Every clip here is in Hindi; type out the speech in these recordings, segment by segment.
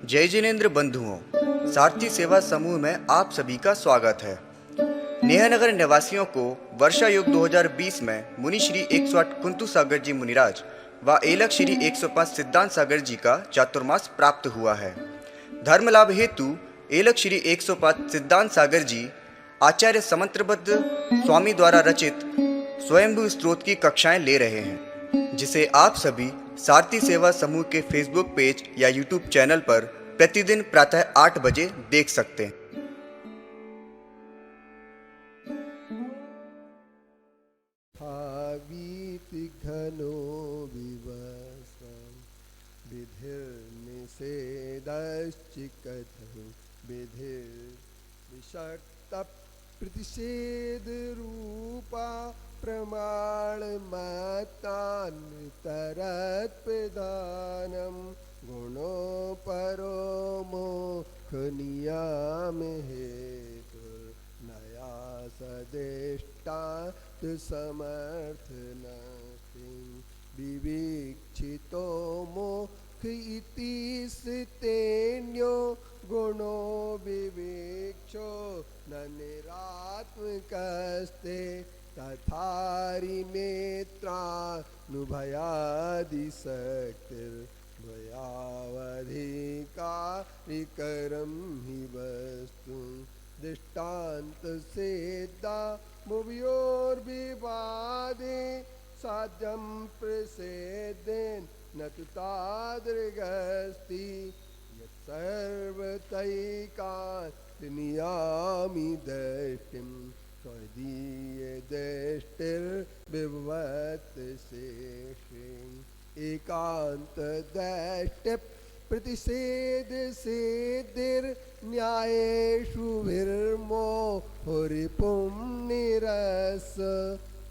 जय जिनेन्द्र बंधुओं, सारथी सेवा समूह में आप सभी का स्वागत है। नेहनगर निवासियों को वर्षा युग 2020 में मुनि श्री 108 कुंतु सागर जी मुनिराज व एलक श्री 105 सिद्धांत सागर जी का चातुर्मास प्राप्त हुआ है। धर्म लाभ हेतु एलक श्री 105 सिद्धांत सागर जी आचार्य समंत्रबद्ध स्वामी द्वारा रचित स्वयंभू स्त्रोत की कक्षाएं ले रहे हैं, जिसे आप सभी सारथी सेवा समूह के फेसबुक पेज या यूट्यूब चैनल पर प्रतिदिन प्रातः 8 बजे देख सकते हैं। घनो विवसं विधिर्निषेधश्चिकथं विधिर्विषक्तप्रतिषेधरूपा प्रमाणमतान्तरत्प्रधानं गुणोपरो मोक्षनियामहेतुर्नया सदेष्टा समर्थनति विवीक्षितो मोक्ष इति स्थितेन्यो गुणो विवेक्षो न निरात्मकस्ते तथारिनेत्रानुभयादिशक्तिर्भयावधिकारिकरं हि वस्तु दृष्टान्त सेदा भुवयोर्विवादे साध्यं प्रसेदेन न तु तादृगस्ति यत्सर्वतैकान्नियामि दृष्टिं त्वदीयदृष्टिर्विभवत्शेषेण एकान्तदृष्टिः प्रतिषेध सेदिर्न्यायेषु विर्मोहरिपुं निरस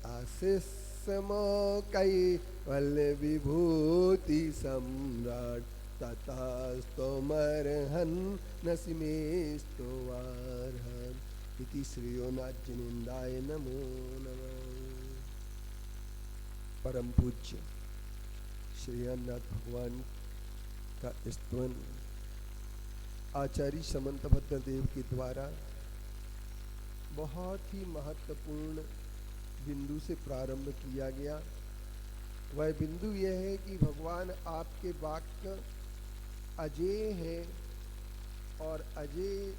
आशिष्यमो कैवल्यविभूति सम्राट् ततस्तोमर्हन् नसिमेस्तोवार्हन् इति श्रीयोनाथ जिनेन्द्राय नमो नमः। परम पूज्य श्री अन्नाथ भगवान का स्तवन आचार्य समंतभद्र देव के द्वारा बहुत ही महत्वपूर्ण बिंदु से प्रारंभ किया गया। वह बिंदु यह है कि भगवान आपके वाक्य अजेय है और अजेय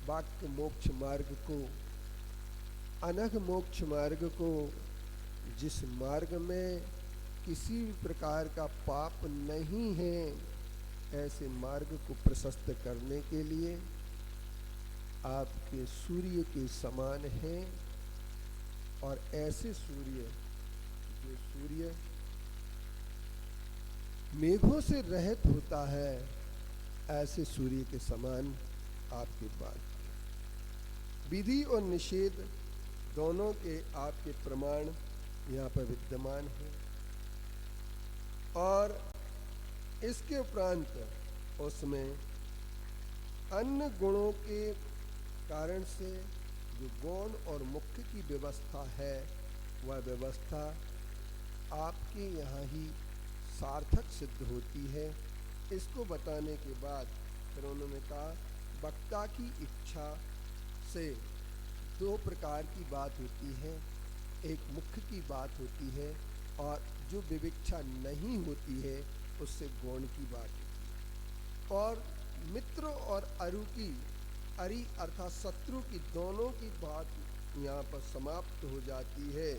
वाक्य मोक्ष मार्ग को, अनघ मोक्ष मार्ग को, जिस मार्ग में किसी भी प्रकार का पाप नहीं है, ऐसे मार्ग को प्रशस्त करने के लिए आपके सूर्य के समान हैं। और ऐसे सूर्य, जो सूर्य मेघों से रहित होता है, ऐसे सूर्य के समान आपके बाद विधि और निषेध दोनों के आपके प्रमाण यहाँ पर विद्यमान हैं। और इसके उपरांत उसमें अन्य गुणों के कारण से जो गौण और मुख्य की व्यवस्था है, वह व्यवस्था आपके यहाँ ही सार्थक सिद्ध होती है। इसको बताने के बाद फिर उन्होंने कहा वक्ता की इच्छा से दो प्रकार की बात होती है, एक मुख्य की बात होती है और जो विविक्षा नहीं होती है उससे गौण की बात होती है। और मित्र और अरि अर्थात शत्रु की दोनों की बात यहाँ पर समाप्त हो जाती है।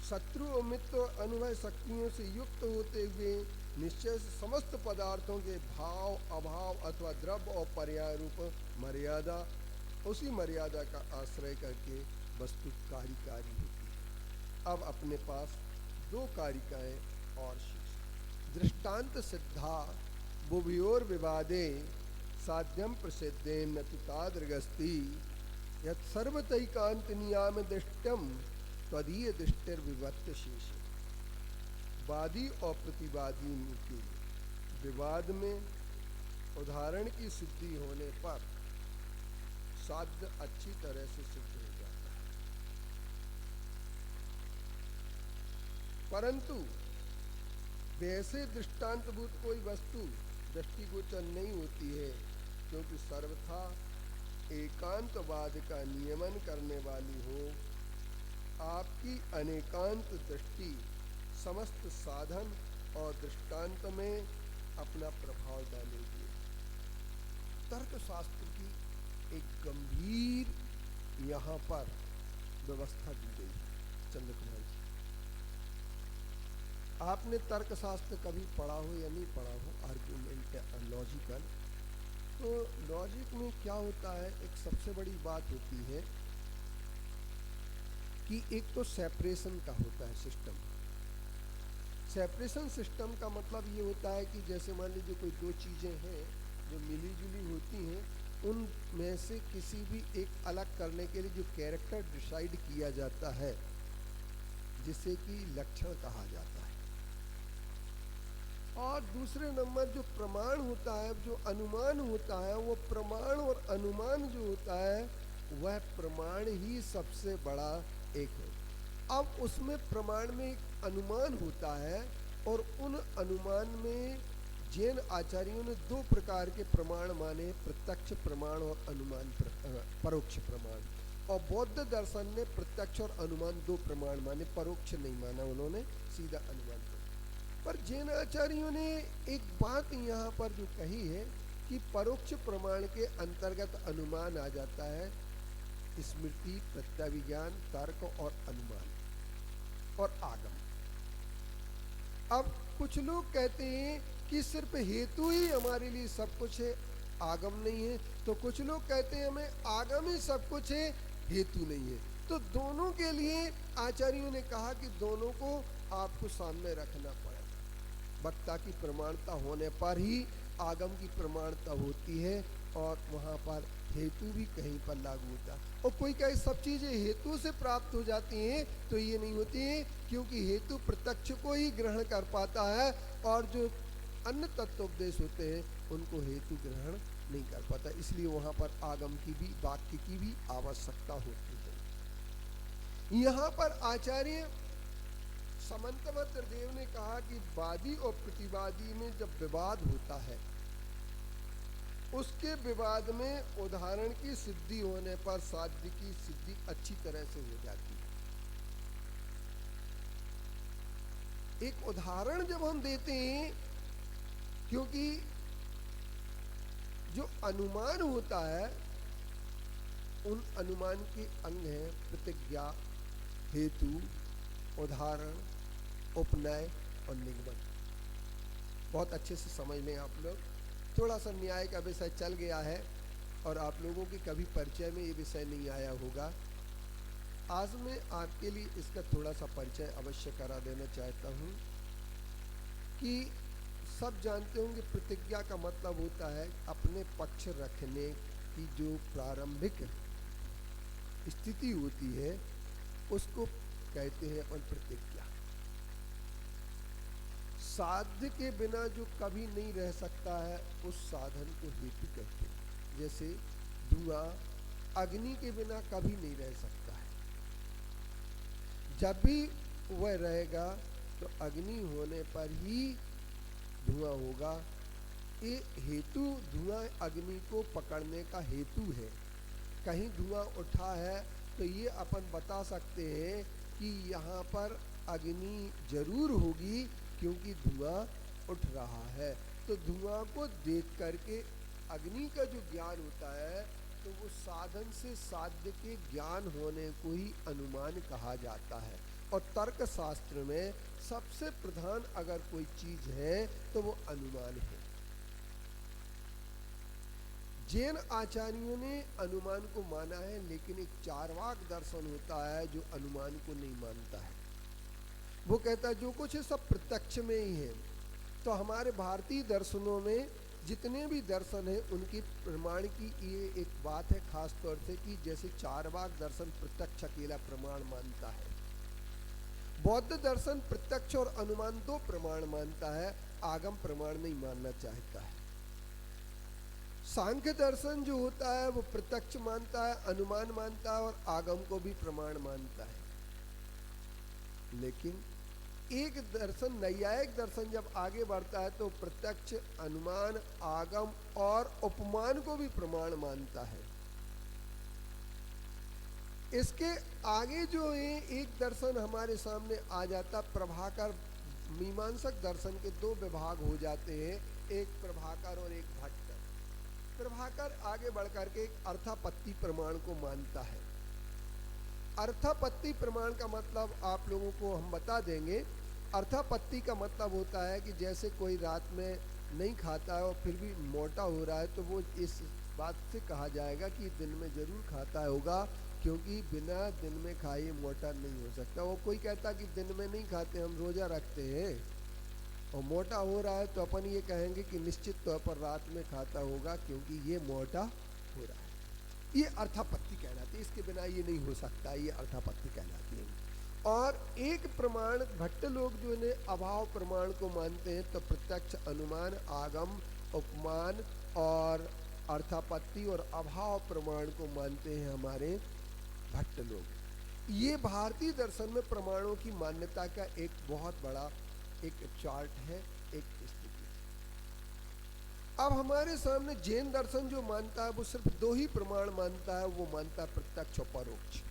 शत्रु और मित्र अनुभव शक्तियों से युक्त होते हुए निश्चय से समस्त पदार्थों के भाव अभाव अथवा द्रव्य और पर्याय रूप मर्यादा, उसी मर्यादा का आश्रय करके वस्तु कार्यकारी होती है। अब अपने पास दो कारिकाएं और शेष। दृष्टांत सिद्धा भुवयोर विवादे साध्यम प्रसिद्धेन न तु तादृगस्ति यत् सर्वतैकांत नियाम दृष्टम त्वदीय दृष्टिर्विवत्त शेष। वादी और प्रतिवादी के विवाद में उदाहरण की सिद्धि होने पर साध्य अच्छी तरह से सिद्ध हो जाता है, परंतु वैसे दृष्टांतभूत कोई वस्तु दृष्टिगोचर नहीं होती है, क्योंकि सर्वथा एकांतवाद का नियमन करने वाली हो। आपकी अनेकांत दृष्टि समस्त साधन और दृष्टांत में अपना प्रभाव डालेगी। तर्कशास्त्र की एक गंभीर यहाँ पर व्यवस्था दी गई है। चंद्र कुमार जी, आपने तर्कशास्त्र कभी पढ़ा हो या नहीं पढ़ा हो, आर्ग्यूमेंट लॉजिकल, तो लॉजिक में क्या होता है, एक सबसे बड़ी बात होती है कि एक तो सेपरेशन का होता है सिस्टम। सेपरेशन सिस्टम का मतलब ये होता है कि जैसे मान लीजिए कोई दो चीज़ें हैं जो मिली जुली होती हैं, उनमें से किसी भी एक अलग करने के लिए जो कैरेक्टर डिसाइड किया जाता है, जिसे कि लक्षण कहा जाता है। और दूसरे नंबर जो प्रमाण होता है, जो अनुमान होता है, वो प्रमाण और अनुमान जो होता है वह प्रमाण ही सबसे बड़ा एक है। अब उसमें प्रमाण में एक अनुमान होता है, और उन अनुमान में जैन आचार्यों ने दो प्रकार के प्रमाण माने, प्रत्यक्ष प्रमाण और अनुमान परोक्ष प्रमाण। और बौद्ध दर्शन ने प्रत्यक्ष और अनुमान दो प्रमाण माने, परोक्ष नहीं माना उन्होंने, सीधा अनुमान को। पर जैन आचार्यों ने एक बात यहाँ पर जो कही है कि परोक्ष प्रमाण के अंतर्गत अनुमान आ जाता है, स्मृति, प्रत्यभिज्ञान, तर्क और अनुमान और आगम। अब कुछ लोग कहते हैं कि सिर्फ हेतु ही हमारे लिए सब कुछ है, आगम नहीं है। तो कुछ लोग कहते हैं हमें आगम ही सब कुछ है, हेतु नहीं है। तो दोनों के लिए आचार्यों ने कहा कि दोनों को आपको सामने रखना पड़ेगा। वक्ता की प्रमाणता होने पर ही आगम की प्रमाणता होती है, और वहाँ पर हेतु भी कहीं पर लागू होता है। और कोई कहे सब चीज़ें हेतु से प्राप्त हो जाती हैं, तो ये नहीं होती है, क्योंकि हेतु प्रत्यक्ष को ही ग्रहण कर पाता है, और जो अन्य तत्वोपदेश होते हैं उनको हेतु ग्रहण नहीं कर पाता। इसलिए वहाँ पर आगम की भी, वाक्य की भी आवश्यकता होती है। यहाँ पर आचार्य समंतभद्र देव ने कहा कि वादी और प्रतिवादी में जब विवाद होता है, उसके विवाद में उदाहरण की सिद्धि होने पर साध्य की सिद्धि अच्छी तरह से हो जाती है। एक उदाहरण जब हम देते हैं, क्योंकि जो अनुमान होता है, उन अनुमान के अंग हैं प्रतिज्ञा, हेतु, उदाहरण, उपनय और निगमन। बहुत अच्छे से समझ लें आप लोग। थोड़ा सा न्याय का विषय चल गया है, और आप लोगों के कभी परिचय में ये विषय नहीं आया होगा। आज मैं आपके लिए इसका थोड़ा सा परिचय अवश्य करा देना चाहता हूँ कि सब जानते होंगे प्रतिज्ञा का मतलब होता है अपने पक्ष रखने की जो प्रारंभिक स्थिति होती है, उसको कहते हैं अपन प्रतिज्ञा। साध्य के बिना जो कभी नहीं रह सकता है, उस साधन को हेतु कहते हैं। जैसे धुआं अग्नि के बिना कभी नहीं रह सकता है, जब भी वह रहेगा तो अग्नि होने पर ही धुआं होगा। ये हेतु धुआं अग्नि को पकड़ने का हेतु है। कहीं धुआं उठा है तो ये अपन बता सकते हैं कि यहाँ पर अग्नि जरूर होगी, क्योंकि धुआं उठ रहा है। तो धुआं को देख करके अग्नि का जो ज्ञान होता है, तो वो साधन से साध्य के ज्ञान होने को ही अनुमान कहा जाता है। और तर्क शास्त्र में सबसे प्रधान अगर कोई चीज है तो वो अनुमान है। जैन आचार्यों ने अनुमान को माना है, लेकिन एक चार्वाक दर्शन होता है जो अनुमान को नहीं मानता है। वो कहता है जो कुछ है सब प्रत्यक्ष में ही है। तो हमारे भारतीय दर्शनों में जितने भी दर्शन हैं उनकी प्रमाण की ये एक बात है खास तौर से कि जैसे चार्वाक दर्शन प्रत्यक्ष अकेला प्रमाण मानता है, बौद्ध दर्शन प्रत्यक्ष और अनुमान दो प्रमाण मानता है, आगम प्रमाण नहीं मानना चाहता है। सांख्य दर्शन जो होता है वो प्रत्यक्ष मानता है, अनुमान मानता है और आगम को भी प्रमाण मानता है। लेकिन एक दर्शन, नैयायिक दर्शन जब आगे बढ़ता है तो प्रत्यक्ष, अनुमान, आगम और उपमान को भी प्रमाण मानता है। इसके आगे जो है एक दर्शन हमारे सामने आ जाता, प्रभाकर। मीमांसक दर्शन के दो विभाग हो जाते हैं, एक प्रभाकर और एक भट्ट। प्रभाकर आगे बढ़कर के एक अर्थापत्ति प्रमाण को मानता है। अर्थापत्ति प्रमाण का मतलब आप लोगों को हम बता देंगे। अर्थापत्ति का मतलब होता है कि जैसे कोई रात में नहीं खाता है और फिर भी मोटा हो रहा है, तो वो इस बात से कहा जाएगा कि दिन में ज़रूर खाता होगा, क्योंकि बिना दिन में खाए मोटा नहीं हो सकता। वो कोई कहता कि दिन में नहीं खाते, हम रोज़ा रखते हैं और मोटा हो रहा है, तो अपन ये कहेंगे कि निश्चित तौर पर रात में खाता होगा, क्योंकि ये मोटा हो रहा है। ये अर्थापत्ति कहलाती है, इसके बिना ये नहीं हो सकता, ये अर्थापत्ति कहलाती है। और एक प्रमाण भट्ट लोग जो ने अभाव प्रमाण को मानते हैं, तो प्रत्यक्ष, अनुमान, आगम, उपमान और अर्थापत्ति और अभाव प्रमाण को मानते हैं हमारे भट्ट लोग। ये भारतीय दर्शन में प्रमाणों की मान्यता का एक बहुत बड़ा एक चार्ट है, एक स्थिति। अब हमारे सामने जैन दर्शन जो मानता है वो सिर्फ दो ही प्रमाण मानता है, वो मानता है प्रत्यक्ष और परोक्ष।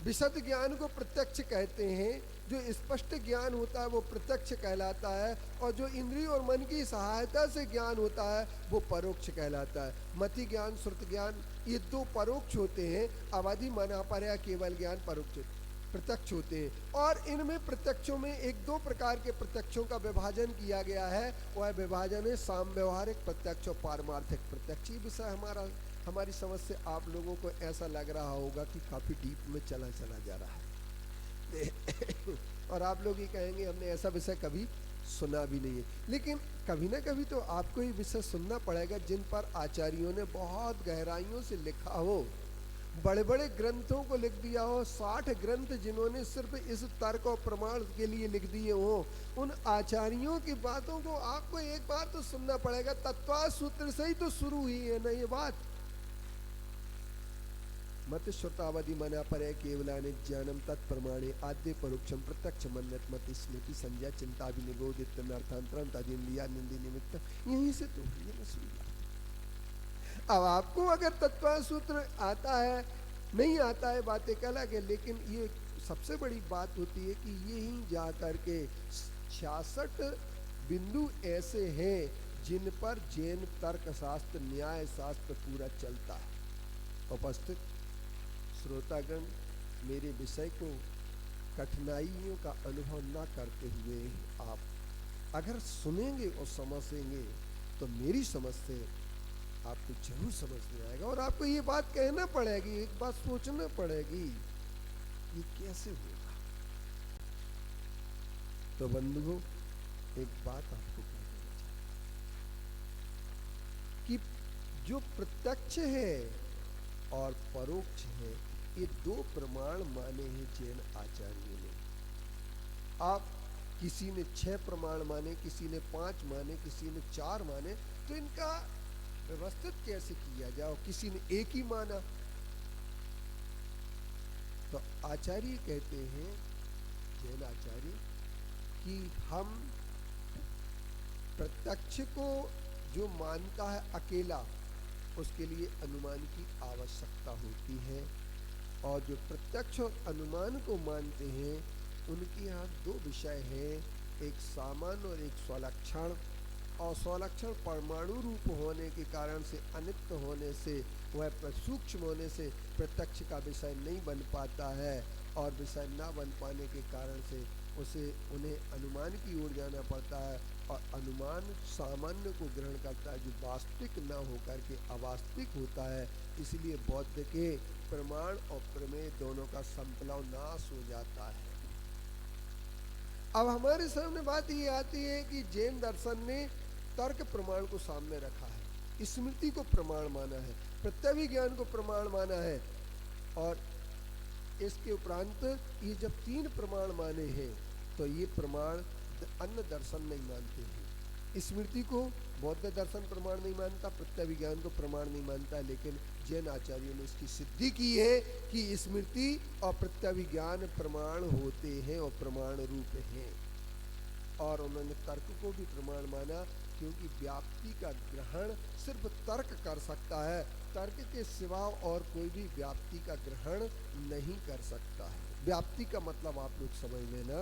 विशद ज्ञान को प्रत्यक्ष कहते हैं, जो स्पष्ट ज्ञान होता है वो प्रत्यक्ष कहलाता है, और जो इंद्रिय और मन की सहायता से ज्ञान होता है वो परोक्ष कहलाता है। मति ज्ञान, श्रुत ज्ञान, ये दो परोक्ष होते हैं। अवधि, मनापरया, केवल ज्ञान परोक्ष प्रत्यक्ष होते हैं। और इनमें प्रत्यक्षों में एक दो प्रकार के प्रत्यक्षों का विभाजन किया गया है। वह विभाजन है साम व्यवहारिक प्रत्यक्ष और पारमार्थिक प्रत्यक्ष। ये विषय हमारी समझ से आप लोगों को ऐसा लग रहा होगा कि काफ़ी डीप में चला जा रहा है और आप लोग ये कहेंगे हमने ऐसा विषय कभी सुना भी नहीं है। लेकिन कभी ना कभी तो आपको ये विषय सुनना पड़ेगा जिन पर आचार्यों ने बहुत गहराइयों से लिखा हो, बड़े बड़े ग्रंथों को लिख दिया हो। 60 ग्रंथ जिन्होंने सिर्फ इस तर्क और प्रमाण के लिए लिख दिए हो, उन आचार्यों की बातों को आपको एक बार तो सुनना पड़ेगा। तत्वा सूत्र से ही तो शुरू हुई है ना ये बात। मत श्रुतावधि मना परय केवलानि ज्ञानम तत्प्रमाणे आद्य परोक्षम प्रत्यक्ष मन्यत मत स्मृति संज्ञा चिंता विनिबोधित अर्थांतरम तदिन लिया निंदी निमित्त। यहीं से तो ये मसूला। अब आपको अगर तत्व सूत्र आता है, नहीं आता है, बातें अलग है, लेकिन ये सबसे बड़ी बात होती है कि यहीं जा कर के 66 बिंदु ऐसे हैं जिन पर जैन तर्कशास्त्र, न्याय शास्त्र पूरा चलता है। उपस्थित श्रोतागण, मेरे विषय को कठिनाइयों का अनुभव ना करते हुए आप अगर सुनेंगे और समझेंगे तो मेरी समझ से आपको जरूर समझ में आएगा। और आपको ये बात कहना पड़ेगी, एक बात सोचना पड़ेगी, ये कैसे होगा। तो बंधुओं, एक बात आपको कह देना चाहता कि जो प्रत्यक्ष है और परोक्ष है, ये दो प्रमाण माने हैं जैन आचार्यों ने। आप किसी ने 6 प्रमाण माने, किसी ने 5 माने, किसी ने 4 माने, तो इनका व्यवस्थित कैसे किया जाए। किसी ने एक ही माना। तो आचार्य कहते हैं, जैन आचार्य, कि हम प्रत्यक्ष को जो मानता है अकेला, उसके लिए अनुमान की आवश्यकता होती है, और जो प्रत्यक्ष और अनुमान को मानते हैं उनके यहाँ 2 विषय हैं, एक सामान्य और एक स्वलक्षण। और स्वलक्षण परमाणु रूप होने के कारण से, अनित्य होने से, वह सूक्ष्म होने से प्रत्यक्ष का विषय नहीं बन पाता है, और विषय ना बन पाने के कारण से उन्हें अनुमान की ओर जाना पड़ता है। और अनुमान सामान्य को ग्रहण करता है, जो वास्तविक न होकर के अवास्तविक होता है। इसलिए बौद्ध के प्रमाण और प्रमेय दोनों का संपलाव नाश हो जाता है। अब हमारे सामने बात ये आती है कि जैन दर्शन ने तर्क प्रमाण को सामने रखा है, स्मृति को प्रमाण माना है, प्रत्यभिज्ञान को प्रमाण माना है, और इसके उपरांत ये जब 3 प्रमाण माने हैं तो ये प्रमाण अन्य दर्शन नहीं मानते हैं। स्मृति को बौद्ध दर्शन प्रमाण नहीं मानता, प्रत्यभिज्ञान को प्रमाण नहीं मानता, लेकिन जैन आचार्यों ने इसकी सिद्धि की है कि स्मृति और प्रत्यभिज्ञान प्रमाण होते हैं और प्रमाण रूप हैं। और उन्होंने तर्क को भी प्रमाण माना, क्योंकि व्याप्ति का ग्रहण सिर्फ तर्क कर सकता है, तर्क के सिवा और कोई भी व्याप्ति का ग्रहण नहीं कर सकता है। व्याप्ति का मतलब आप लोग समझ लेना,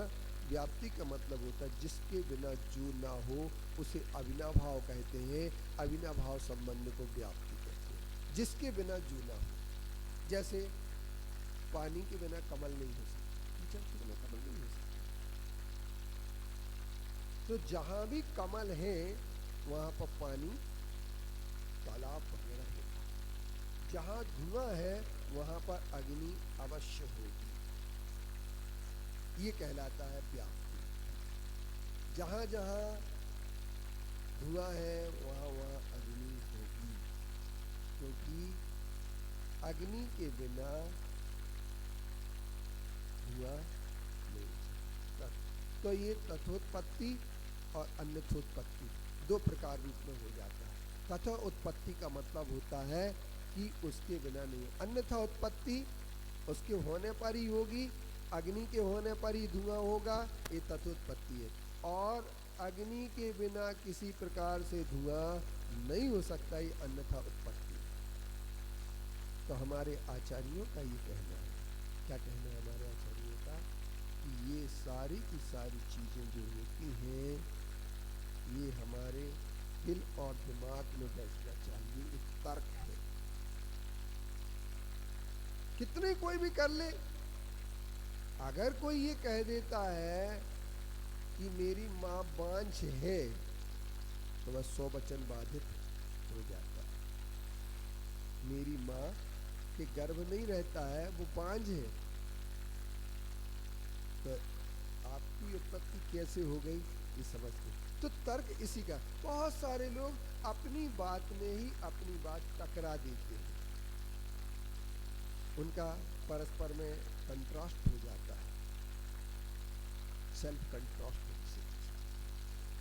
व्याप्ति का मतलब होता है जिसके बिना जो ना हो उसे अविनाभाव कहते हैं। अविनाभाव संबंध को व्याप्ति कहते हैं, जिसके बिना जो ना हो। जैसे पानी के बिना कमल नहीं हो सकता, कीचड़ के बिना कमल नहीं हो सकता। तो जहां भी कमल है वहां पर पानी, तालाब वगैरह है। जहां धुआं है वहां पर अग्नि अवश्य होगी, ये कहलाता है व्याप्ति। जहां जहां धुआं है वहां वहां अग्नि होगी, क्योंकि अग्नि के बिना धुआं नहीं हो सकता। तो ये तथोत्पत्ति और अन्यथोत्पत्ति दो प्रकार रूप में हो जाता है। तथा उत्पत्ति का मतलब होता है कि उसके बिना नहीं, अन्यथा उत्पत्ति उसके होने पर ही होगी, अग्नि के होने पर ही धुआं होगा, ये तथोत्पत्ति है। और अग्नि के बिना किसी प्रकार से धुआं नहीं हो सकता, ये अन्यथा उत्पत्ति। तो हमारे आचार्यों का ये कहना है, क्या कहना है हमारे आचार्यों का, कि ये सारी की सारी चीज़ें जो होती हैं ये हमारे दिल और दिमाग में बैठना चाहिए, एक तर्क है। कितने कोई भी कर ले, अगर कोई ये कह देता है कि मेरी माँ बांझ है, तो वह 100 वचन बाधित हो जाता है। मेरी माँ के गर्भ नहीं रहता है, वो बांझ है, तो आपकी उत्पत्ति कैसे हो गई ये समझते। तो तर्क इसी का, बहुत सारे लोग अपनी बात में ही अपनी बात टकरा देते हैं, उनका परस्पर में कंट्रास्ट हो जाता है, सेल्फ कंट्रास्ट।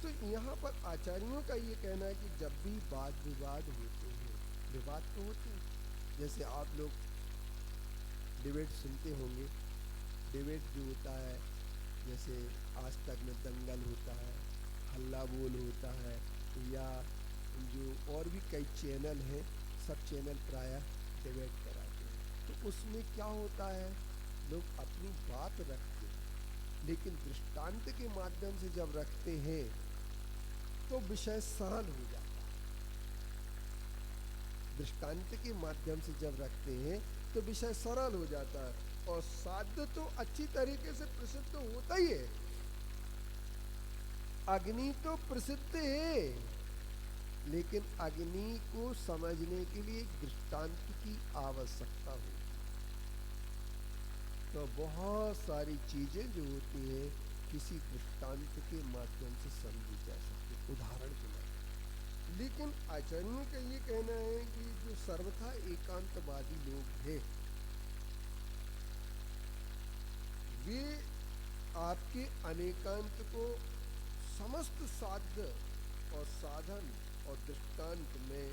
तो यहाँ पर आचार्यों का ये कहना है कि जब भी वाद विवाद होते हैं, विवाद तो होते हैं, जैसे आप लोग डिबेट सुनते होंगे, डिबेट जो होता है, जैसे आज तक में दंगल होता है, हल्ला बोल होता है, या जो और भी कई चैनल हैं, सब चैनल प्रायः डिबेट कराते हैं। तो उसमें क्या होता है, लोग अपनी बात रखते हैं, लेकिन दृष्टांत के माध्यम से जब रखते हैं तो विषय सरल हो जाता है। दृष्टांत के माध्यम से जब रखते हैं तो विषय सरल हो जाता है, और साध्य तो अच्छी तरीके से प्रसिद्ध होता ही है। अग्नि तो प्रसिद्ध है, लेकिन अग्नि को समझने के लिए दृष्टांत की आवश्यकता होती है। तो बहुत सारी चीजें जो होती हैं किसी दृष्टांत के माध्यम से समझी जा सकती, उदाहरण के माध्यम। लेकिन आचार्यों का ये कहना है कि जो सर्वथा एकांतवादी लोग हैं, वे आपके अनेकांत को समस्त साध्य और साधन और दृष्टांत में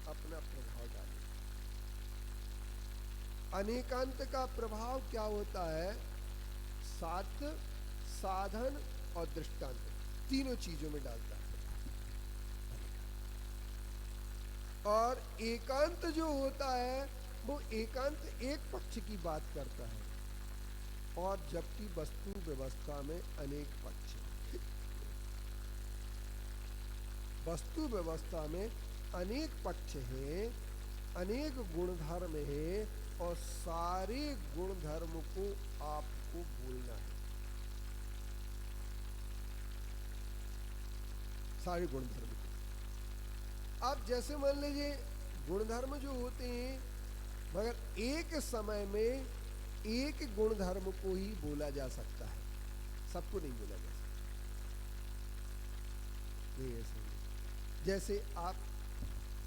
अपना प्रभाव डालें। अनेकांत का प्रभाव क्या होता है, साध्य, साधन और दृष्टांत, तीनों चीजों में डालता है। और एकांत जो होता है वो एकांत एक पक्ष की बात करता है, और जबकि वस्तु व्यवस्था में अनेक पक्ष है। वस्तु व्यवस्था में अनेक पक्ष हैं, अनेक गुणधर्म हैं, और सारे गुणधर्म को आपको बोलना है। सारे गुणधर्म को आप जैसे मान लीजिए, गुणधर्म जो होते हैं, मगर एक समय में एक गुणधर्म को ही बोला जा सकता है, सबको नहीं बोला जा सकता। नहीं ऐसा नहीं। जैसे आप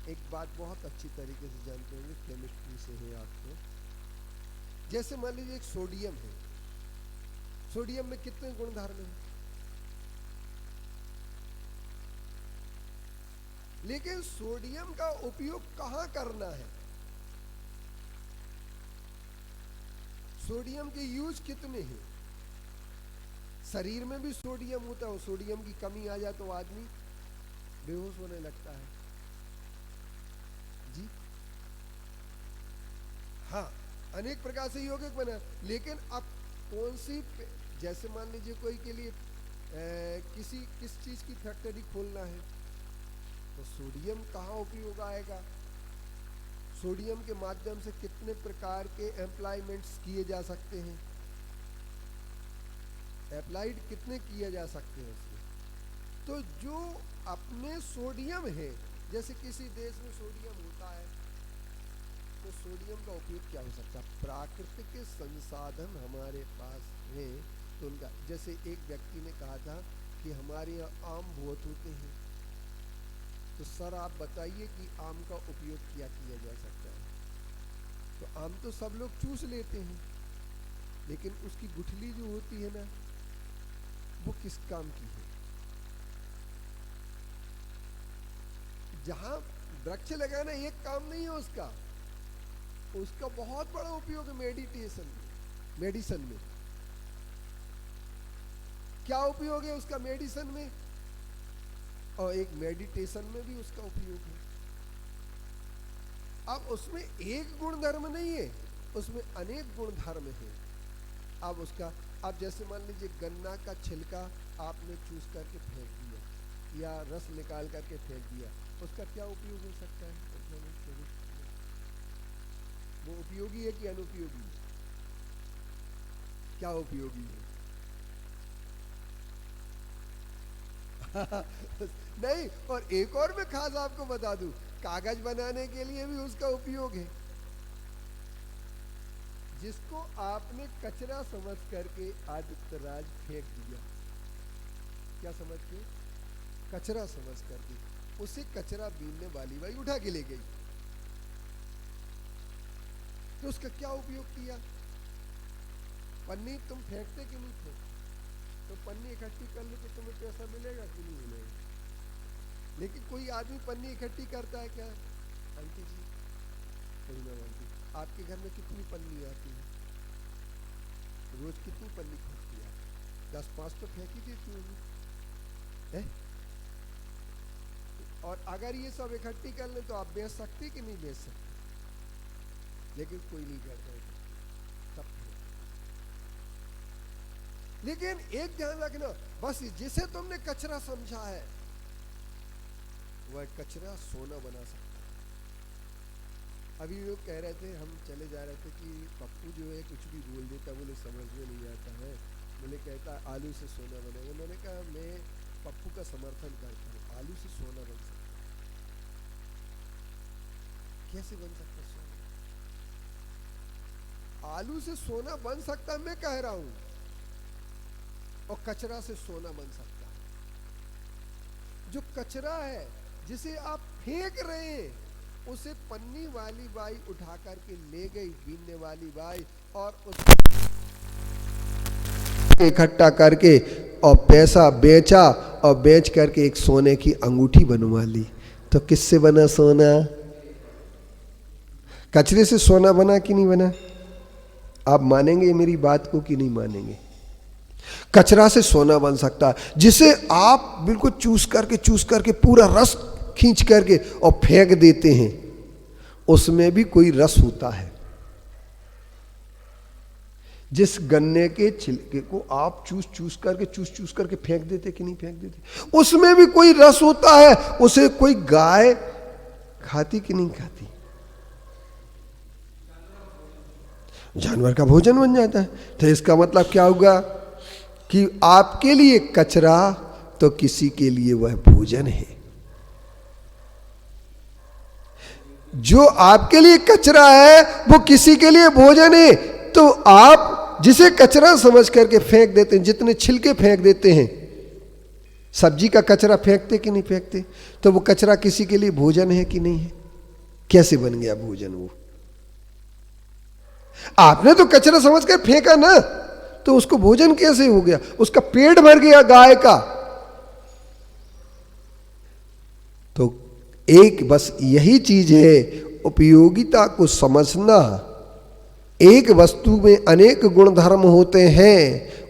एक बात बहुत अच्छी तरीके से जानते होंगे, केमिस्ट्री से है आपको। जैसे मान लीजिए एक सोडियम है, सोडियम में कितने गुणधर्म हैं? लेकिन सोडियम का उपयोग कहाँ करना है? सोडियम के यूज कितने हैं? शरीर में भी सोडियम होता है, सोडियम की कमी आ जाए तो आदमी बेहोश होने लगता है जी। हाँ, अनेक प्रकार से यौगिक बना, लेकिन अब कौन सी, जैसे मान लीजिए कोई के लिए किस चीज की फैक्ट्री खोलना है तो सोडियम कहाँ उपयोग आएगा? सोडियम के माध्यम से कितने प्रकार के एम्प्लॉयमेंट्स किए जा सकते हैं, अप्लाइड कितने किए जा सकते हैं उसमें। तो जो अपने सोडियम है, जैसे किसी देश में सोडियम होता है तो सोडियम का उपयोग क्या हो सकता है? प्राकृतिक संसाधन हमारे पास है तो उनका, जैसे एक व्यक्ति ने कहा था कि हमारे यहाँ आम बहुत होते हैं, तो सर आप बताइए कि आम का उपयोग क्या किया जा सकता है? तो आम तो सब लोग चूस लेते हैं, लेकिन उसकी गुठली जो होती है ना, वो किस काम की है? जहां वृक्ष लगाना एक काम नहीं है उसका, उसका बहुत बड़ा उपयोग है मेडिसिन में। क्या उपयोग है उसका मेडिसिन में? और एक मेडिटेशन में भी उसका उपयोग है। अब उसमें एक गुण धर्म नहीं है, उसमें अनेक गुण धर्म है। अब उसका, अब जैसे मान लीजिए गन्ना का छिलका आपने चूस करके फेंक दिया या रस निकाल करके फेंक दिया, उसका क्या उपयोग हो सकता है? वो उपयोगी है कि अनुपयोगी? क्या उपयोगी है? नहीं, और एक और मैं खास आपको बता दूं, कागज बनाने के लिए भी उसका उपयोग है। जिसको आपने कचरा समझ करके आदित्य राज फेंक दिया, क्या समझ के? कचरा समझ करके, उसे कचरा बीनने वाली बाई उठा के ले गई, तो उसका क्या उपयोग किया? पन्नी तुम फेंकते कि नहीं फेंकते? तो पन्नी इकट्ठी कर लो तो तुम्हें पैसा मिलेगा कि नहीं मिलेगा? लेकिन कोई आदमी पन्नी इकट्ठी करता है क्या? आंटी जी, कोई ना आंटी, आपके घर में कितनी पन्नी आती है? रोज कितनी पन्नी खरीदती है? 10-5 तो फेंक ही देती होगी। और अगर ये सब इकट्ठी कर ले तो आप बेच सकते कि नहीं बेच सकते? लेकिन कोई नहीं करता है, सब। लेकिन एक ध्यान रखना, बस जिसे तुमने कचरा समझा है वह कचरा सोना बना सकता है। अभी लोग कह रहे थे, हम चले जा रहे थे कि पप्पू जो है कुछ भी बोल देता, बोले समझ में नहीं आता है, बोले कहता आलू से सोना बनेगा। मैंने कहा मैं पप्पू का समर्थन करता हूँ, आलू से सोना बन सकता है। कैसे बन सकता है सोना? आलू से सोना बन सकता है मैं कह रहा हूं, और कचरा से सोना बन सकता है। जो कचरा है जिसे आप फेंक रहे हैं, उसे पन्नी वाली बाई उठा करके ले गई, बीनने वाली बाई, और उसे इकट्ठा करके और पैसा बेचा, और बेच करके एक सोने की अंगूठी बनवा ली। तो किससे बना सोना? कचरे से सोना बना कि नहीं बना? आप मानेंगे मेरी बात को कि नहीं मानेंगे? कचरा से सोना बन सकता है, जिसे आप बिल्कुल चूस करके पूरा रस खींच करके और फेंक देते हैं, उसमें भी कोई रस होता है। जिस गन्ने के छिलके को आप चूस करके फेंक देते कि नहीं फेंक देते, उसमें भी कोई रस होता है। उसे कोई गाय खाती कि नहीं खाती? जानवर का भोजन बन जाता है। तो इसका मतलब क्या होगा कि आपके लिए कचरा तो किसी के लिए वह भोजन है। जो आपके लिए कचरा है वो किसी के लिए भोजन है। तो आप जिसे कचरा समझ करके फेंक देते हैं, जितने छिलके फेंक देते हैं, सब्जी का कचरा फेंकते कि नहीं फेंकते, तो वो कचरा किसी के लिए भोजन है कि नहीं है? कैसे बन गया भोजन वो? आपने तो कचरा समझकर फेंका ना, तो उसको भोजन कैसे हो गया? उसका पेट भर गया गाय का। तो एक बस यही चीज है, उपयोगिता को समझना। एक वस्तु में अनेक गुणधर्म होते हैं,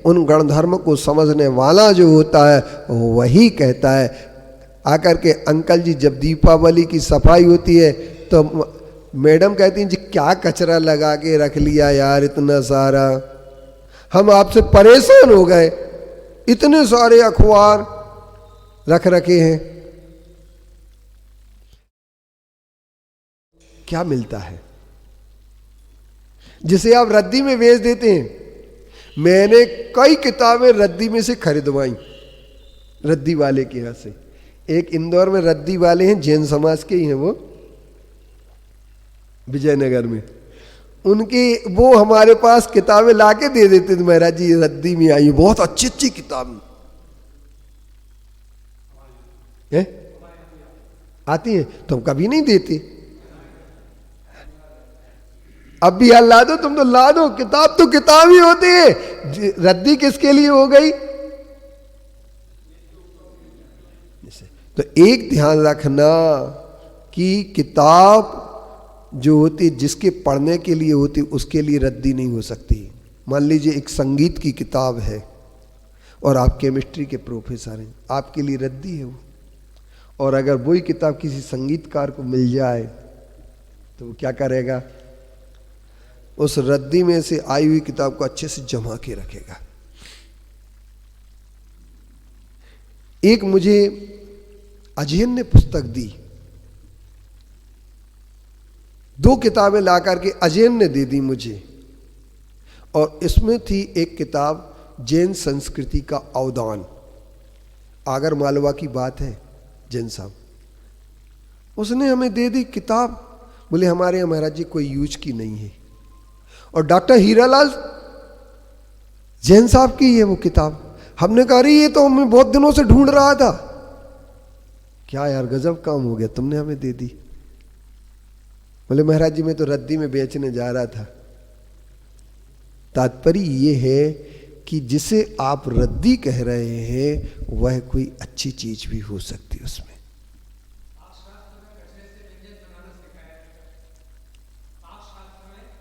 उन गुणधर्म को समझने वाला जो होता है वही कहता है। आकर के अंकल जी जब दीपावली की सफाई होती है तो मैडम कहती हैं जी क्या कचरा लगा के रख लिया यार इतना सारा, हम आपसे परेशान हो गए, इतने सारे अखबार रख रखे हैं। क्या मिलता है जिसे आप रद्दी में बेच देते हैं। मैंने कई किताबें रद्दी में से खरीदवाई, रद्दी वाले के यहां से। एक इंदौर में रद्दी वाले हैं, जैन समाज के ही हैं वो, विजयनगर में। उनके वो हमारे पास किताबें लाके दे देते थे, महाराज जी रद्दी में आई, बहुत अच्छी अच्छी किताब है आती है, तो हम कभी नहीं देते। अब भी यार ला दो, तुम तो ला दो, किताब तो किताब ही होती है, रद्दी किसके लिए हो गई। तो एक ध्यान रखना कि किताब जो होती जिसके पढ़ने के लिए होती उसके लिए रद्दी नहीं हो सकती। मान लीजिए एक संगीत की किताब है और आप केमिस्ट्री के प्रोफेसर हैं, आपके लिए रद्दी है वो। और अगर वही किताब किसी संगीतकार को मिल जाए तो वो क्या करेगा, उस रद्दी में से आई हुई किताब को अच्छे से जमा के रखेगा। एक मुझे अजयन ने पुस्तक दी, 2 किताबें ला करके अजयन ने दे दी मुझे, और इसमें थी एक किताब जैन संस्कृति का अवदान। आगर मालवा की बात है, जैन साहब उसने हमें दे दी किताब। बोले हमारे यहाँ महाराज जी कोई यूज की नहीं है, और डॉक्टर हीरालाल जैन साहब की है वो किताब। हमने कहा रही ये तो मैं बहुत दिनों से ढूंढ रहा था। क्या यार गजब काम हो गया, तुमने हमें दे दी। बोले महाराज जी मैं तो रद्दी में बेचने जा रहा था। तात्पर्य ये है कि जिसे आप रद्दी कह रहे हैं वह कोई अच्छी चीज भी हो सकती है उसमें।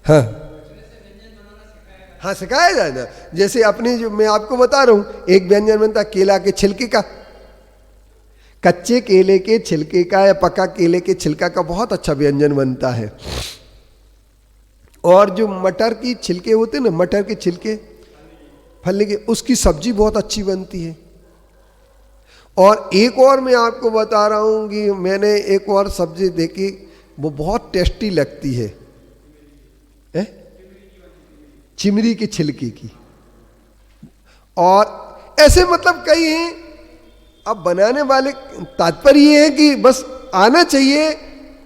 हाँ हाँ सिखाया जाए ना। जैसे अपने जो मैं आपको बता रहा हूं, एक व्यंजन बनता केला के छिलके का, कच्चे केले के छिलके का या पका केले के छिलका का बहुत अच्छा व्यंजन बनता है। और जो मटर की छिलके होते हैं ना, मटर के छिलके फल के, उसकी सब्जी बहुत अच्छी बनती है। और एक और मैं आपको बता रहा हूं कि मैंने एक और सब्जी देखी, वो बहुत टेस्टी लगती है, चिमरी के छिलके की। और ऐसे मतलब कई हैं। अब बनाने वाले, तात्पर्य ये है कि बस आना चाहिए।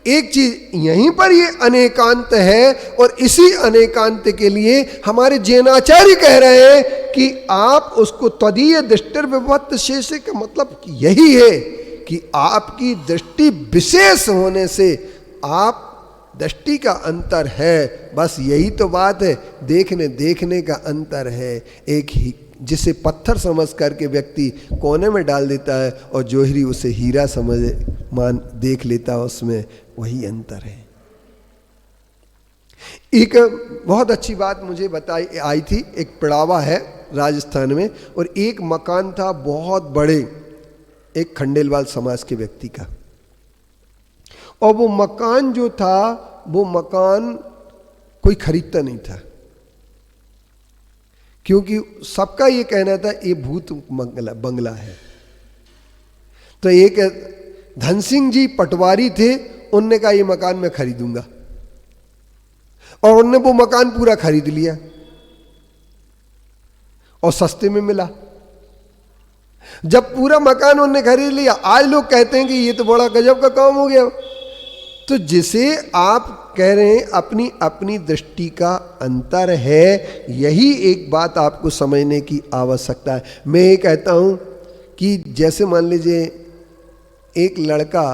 एक चीज यहीं पर ये अनेकांत है, और इसी अनेकांत के लिए हमारे जैनाचार्य कह रहे हैं कि आप उसको तदीय दृष्टिर्विभक्त शेष का मतलब यही है कि आपकी दृष्टि विशेष होने से आप दृष्टि का अंतर है, बस यही तो बात है। देखने का अंतर है। एक ही जिसे पत्थर समझ करके व्यक्ति कोने में डाल देता है और जोहरी उसे हीरा समझ देख लेता है, उसमें वही अंतर है। एक बहुत अच्छी बात मुझे बताई आई थी, एक पिड़ावा है राजस्थान में, और एक मकान था बहुत बड़े, एक खंडेलवाल समाज के व्यक्ति का। और वो मकान जो था, वो मकान कोई खरीदता नहीं था, क्योंकि सबका ये कहना था ये भूत बंगला है। तो एक धन सिंह जी पटवारी थे, उनने कहा ये मकान मैं खरीदूंगा, और उनने वो मकान पूरा खरीद लिया और सस्ते में मिला। जब पूरा मकान उन्होंने खरीद लिया, आज लोग कहते हैं कि ये तो बड़ा गजब का काम हो गया। तो जिसे आप कह रहे हैं अपनी अपनी दृष्टि का अंतर है, यही एक बात आपको समझने की आवश्यकता है। मैं ये कहता हूं कि जैसे मान लीजिए एक लड़का,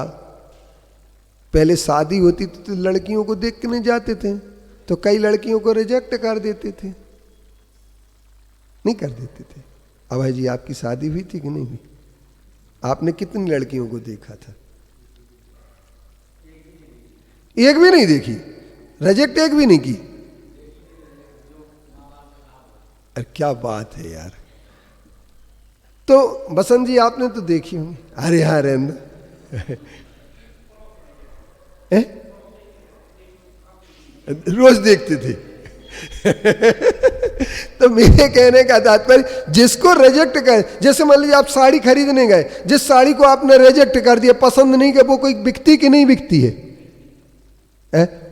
पहले शादी होती थी तो लड़कियों को देख के नहीं जाते थे, तो कई लड़कियों को रिजेक्ट कर देते थे, नहीं कर देते थे। अब भाई जी आपकी शादी हुई थी कि नहीं हुई? आपने कितनी लड़कियों को देखा था? एक भी नहीं देखी, रिजेक्ट एक भी नहीं की। अरे क्या बात है यार। तो बसंत जी आपने तो देखी होंगी। अरे हाँ रहना रोज देखते थे तो मेरे कहने का तात्पर्य, जिसको रिजेक्ट कर, जैसे मान लीजिए आप साड़ी खरीदने गए, जिस साड़ी को आपने रिजेक्ट कर दिया, पसंद नहीं कि वो कोई बिकती कि नहीं बिकती है?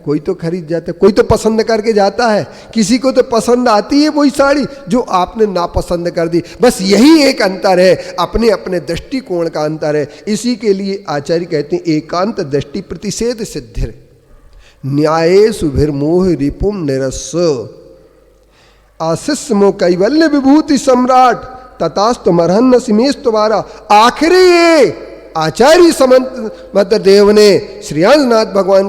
कोई तो खरीद जाता है, कोई तो पसंद करके जाता है, किसी को तो पसंद आती है वही साड़ी जो आपने नापसंद कर दी। बस यही एक अंतर है, अपने अपने दृष्टिकोण का अंतर है। इसी के लिए आचार्य कहते हैं एकांत दृष्टि प्रतिषेध सिद्धिर न्याये सुभिर्मोह रिपुम निरस्य आशिष्य कैवल्य विभूति सम्राट ततास्तु मरहन्न सिमेश तुम्हारा। आखिरी ये आचार्य समंत देव ने श्रीनाथ भगवान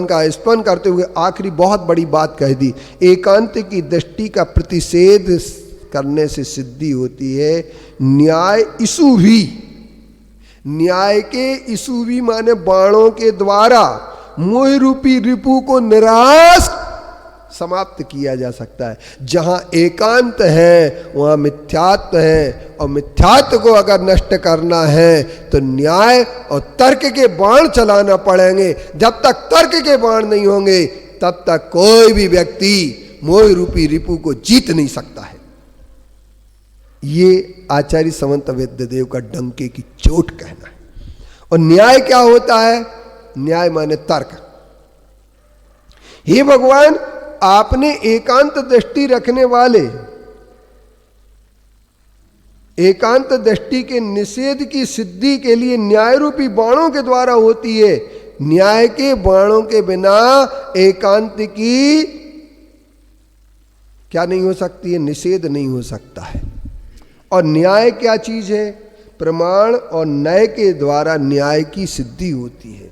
का स्मरण करते हुए आखिरी बहुत बड़ी बात कह दी। एकांत की दृष्टि का प्रतिषेध करने से सिद्धि होती है न्याय इसुभी। न्याय के इसुभी माने बाणों के द्वारा मोह रूपी रिपु को निराश समाप्त किया जा सकता है। जहां एकांत है वहां मिथ्यात्व है, और मिथ्यात्व को अगर नष्ट करना है तो न्याय और तर्क के बाण चलाना पड़ेंगे। जब तक तर्क के बाण नहीं होंगे तब तक कोई भी व्यक्ति मोह रूपी रिपु को जीत नहीं सकता है। ये आचार्य समंत वेद्यदेव का डंके की चोट कहना है। और न्याय क्या होता है? न्याय माने तर्क। हे भगवान, आपने एकांत दृष्टि रखने वाले, एकांत दृष्टि के निषेध की सिद्धि के लिए न्याय रूपी बाणों के द्वारा होती है। न्याय के बाणों के बिना एकांत की क्या नहीं हो सकती है? निषेध नहीं हो सकता है। और न्याय क्या चीज है? प्रमाण और न्याय के द्वारा न्याय की सिद्धि होती है।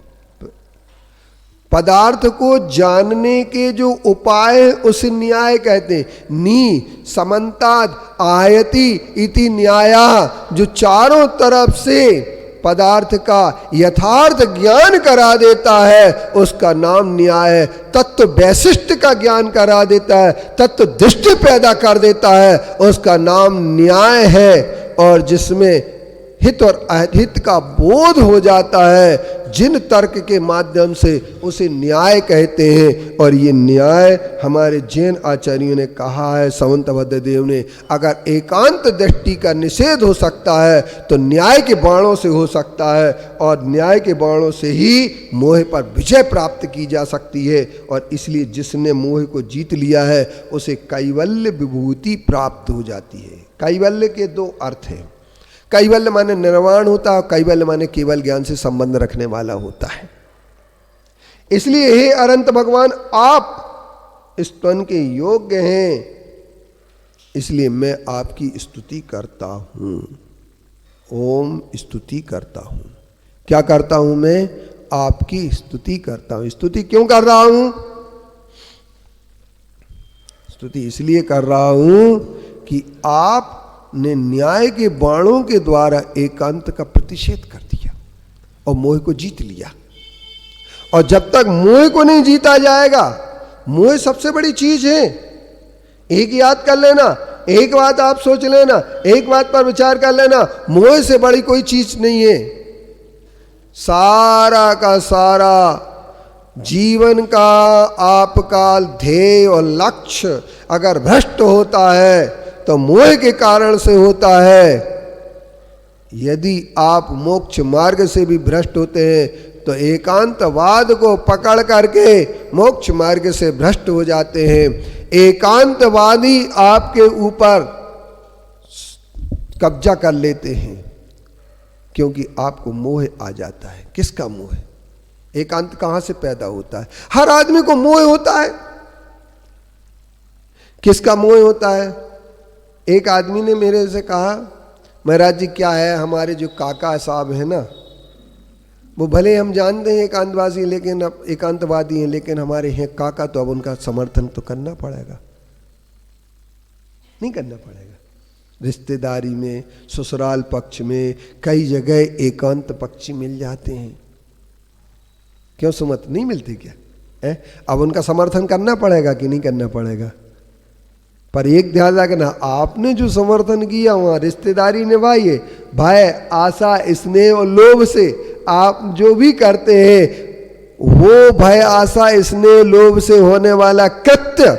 पदार्थ को जानने के जो उपाय उसे न्याय कहते हैं। नी समन्ताद आयति इति न्याया, जो चारों तरफ से पदार्थ का यथार्थ ज्ञान करा देता है उसका नाम न्याय है। तत्व वैशिष्ट का ज्ञान करा देता है, तत्व दृष्टि पैदा कर देता है, उसका नाम न्याय है। और जिसमें हित और अहित का बोध हो जाता है, जिन तर्क के माध्यम से उसे न्याय कहते हैं। और ये न्याय हमारे जैन आचार्यों ने कहा है, समंत भद्रदेव ने, अगर एकांत दृष्टि का निषेध हो सकता है तो न्याय के बाणों से हो सकता है, और न्याय के बाणों से ही मोह पर विजय प्राप्त की जा सकती है। और इसलिए जिसने मोह को जीत लिया है उसे कैवल्य विभूति प्राप्त हो जाती है। कैवल्य के दो अर्थ हैं। कैवल्य माने निर्वाण होता है, कैवल्य माने केवल ज्ञान से संबंध रखने वाला होता है। इसलिए हे अनंत भगवान, आप स्तवन के योग्य हैं, इसलिए मैं आपकी स्तुति करता हूं। ओम स्तुति करता हूं। क्या करता हूं? मैं आपकी स्तुति करता हूं। स्तुति क्यों कर रहा हूं? स्तुति इसलिए कर रहा हूं कि आप ने न्याय के बाणों के द्वारा एकांत का प्रतिषेध कर दिया और मोह को जीत लिया। और जब तक मोह को नहीं जीता जाएगा, मोह सबसे बड़ी चीज है। एक याद कर लेना, एक बात आप सोच लेना, एक बात पर विचार कर लेना, मोह से बड़ी कोई चीज नहीं है। सारा का सारा जीवन का आपका ध्येय और लक्ष्य अगर भ्रष्ट होता है तो मोह के कारण से होता है। यदि आप मोक्ष मार्ग से भी भ्रष्ट होते हैं तो एकांतवाद को पकड़ करके मोक्ष मार्ग से भ्रष्ट हो जाते हैं। एकांतवादी आपके ऊपर कब्जा कर लेते हैं क्योंकि आपको मोह आ जाता है। किसका मोह? एकांत कहां से पैदा होता है? हर आदमी को मोह होता है। किसका मोह होता है? एक आदमी ने मेरे से कहा, महाराज जी क्या है, हमारे जो काका साहब हैं ना, वो भले हम जानते हैं एकांतवादी लेकिन अब एकांतवादी हैं, लेकिन हमारे हैं काका, तो अब उनका समर्थन तो करना पड़ेगा। नहीं करना पड़ेगा? रिश्तेदारी में, ससुराल पक्ष में, कई जगह एकांत पक्षी मिल जाते हैं। क्यों सुमत, नहीं मिलती क्या है? अब उनका समर्थन करना पड़ेगा कि नहीं करना पड़ेगा? पर एक ध्यान रखना, आपने जो समर्थन किया वहां रिश्तेदारी निभाई है। भय, आशा, स्नेह और लोभ से आप जो भी करते हैं, वो भय, आशा, स्नेह, लोभ से होने वाला कृत्य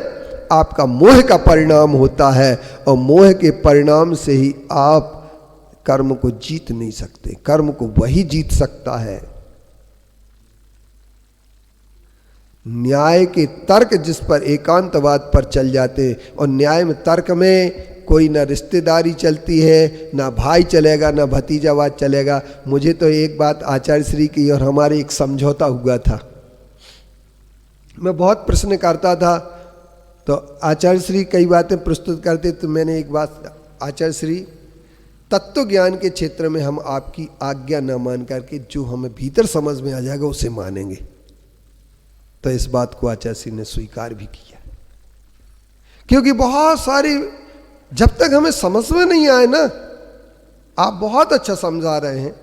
आपका मोह का परिणाम होता है, और मोह के परिणाम से ही आप कर्म को जीत नहीं सकते। कर्म को वही जीत सकता है, न्याय के तर्क जिस पर एकांतवाद पर चल जाते। और न्याय में, तर्क में कोई ना रिश्तेदारी चलती है, ना भाई चलेगा, ना भतीजावाद चलेगा। मुझे तो एक बात आचार्य श्री की और हमारे एक समझौता हुआ था। मैं बहुत प्रश्न करता था तो आचार्य श्री कई बातें प्रस्तुत करते, तो मैंने एक बात, आचार्य श्री तत्व ज्ञान के क्षेत्र में हम आपकी आज्ञा न मान करके जो हमें भीतर समझ में आ जाएगा उसे मानेंगे। तो इस बात को आचार्य श्री ने स्वीकार भी किया, क्योंकि बहुत सारी, जब तक हमें समझ में नहीं आए ना, आप बहुत अच्छा समझा रहे हैं,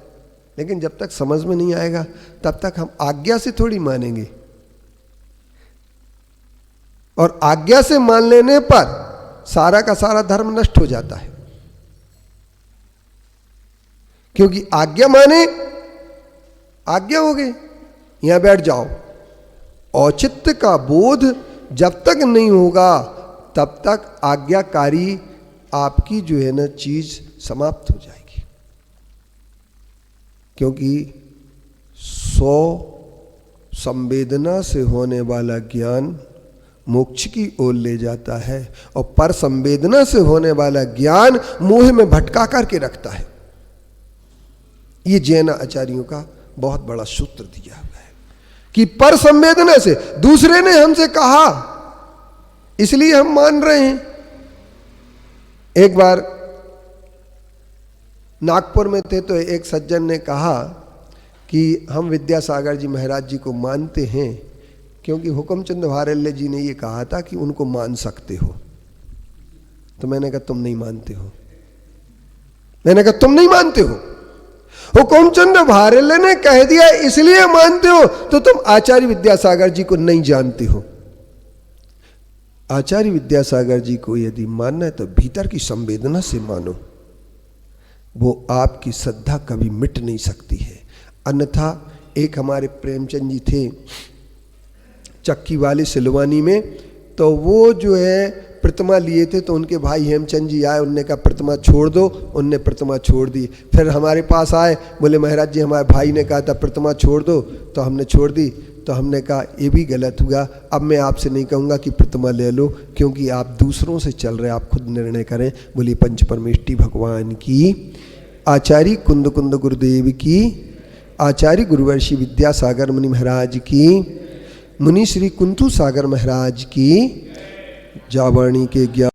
लेकिन जब तक समझ में नहीं आएगा तब तक हम आज्ञा से थोड़ी मानेंगे। और आज्ञा से मान लेने पर सारा का सारा धर्म नष्ट हो जाता है, क्योंकि आज्ञा माने, आज्ञा हो गई, यहां बैठ जाओ। औचित्य का बोध जब तक नहीं होगा तब तक आज्ञाकारी आपकी जो है ना चीज समाप्त हो जाएगी, क्योंकि 100 संवेदना से होने वाला ज्ञान मोक्ष की ओर ले जाता है, और पर संवेदना से होने वाला ज्ञान मोह में भटका करके रखता है। ये जैन आचार्यों का बहुत बड़ा सूत्र दिया हुआ है कि पर संवेदना से, दूसरे ने हमसे कहा इसलिए हम मान रहे हैं। एक बार नागपुर में थे तो एक सज्जन ने कहा कि हम विद्यासागर जी महाराज जी को मानते हैं, क्योंकि हुकुमचंद भारल्य जी ने ये कहा था कि उनको मान सकते हो। तो मैंने कहा तुम नहीं मानते हो। मैंने कहा तुम नहीं मानते हो, हुकुमचंद भारल्य ने कह दिया इसलिए मानते हो, तो तुम आचार्य विद्यासागर जी को नहीं जानते हो। आचार्य विद्यासागर जी को यदि मानना है तो भीतर की संवेदना से मानो, वो आपकी श्रद्धा कभी मिट नहीं सकती है। अन्यथा एक हमारे प्रेमचंद जी थे चक्की वाले सिलवानी में, तो वो जो है प्रतिमा लिए थे, तो उनके भाई हेमचंद जी आए, उनने कहा प्रतिमा छोड़ दो, उनने प्रतिमा छोड़ दी। फिर हमारे पास आए, बोले महाराज जी हमारे भाई ने कहा था प्रतिमा छोड़ दो, तो हमने छोड़ दी। तो हमने कहा ये भी गलत हुआ, अब मैं आपसे नहीं कहूँगा कि प्रतिमा ले लो, क्योंकि आप दूसरों से चल रहे, आप खुद निर्णय करें। बोली पंच परमेष्टि भगवान की, आचार्य कुंद कुंद गुरुदेव की, आचार्य गुरुवर्षि विद्यासागर मुनि महाराज की, मुनि श्री कुंतु सागर महाराज की, जावाणी के ज्ञान